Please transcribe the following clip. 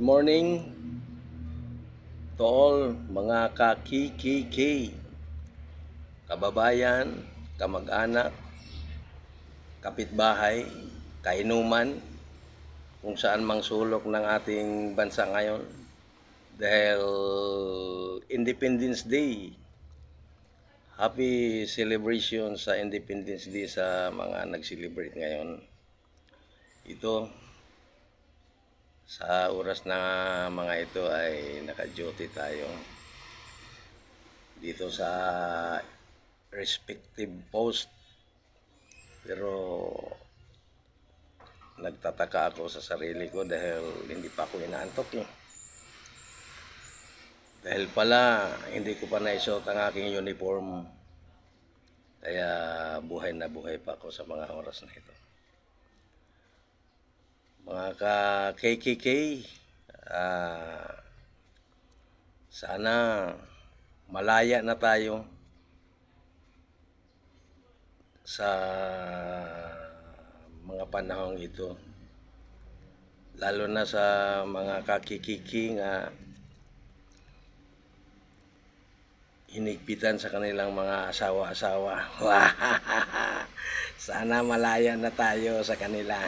Good morning to all mga ka-KKK, kababayan, kamag-anak, kapitbahay, kainuman, kung saan mang sulok ng ating bansa ngayon. Dahil Independence Day, happy celebration sa Independence Day sa mga nag-celebrate ngayon. Ito, sa oras na mga ito ay naka-duty tayo dito sa respective post, pero nagtataka ako sa sarili ko dahil hindi pa ako inaantok dahil pala hindi ko pa naisuot ang aking uniform, kaya buhay na buhay pa ako sa mga oras na ito. Mga ka-KKK, sana malaya na tayo sa mga panahong ito, lalo na sa mga kakikiki nga hinigpitan sa kanilang mga asawa-asawa. Sana malaya na tayo sa kanila.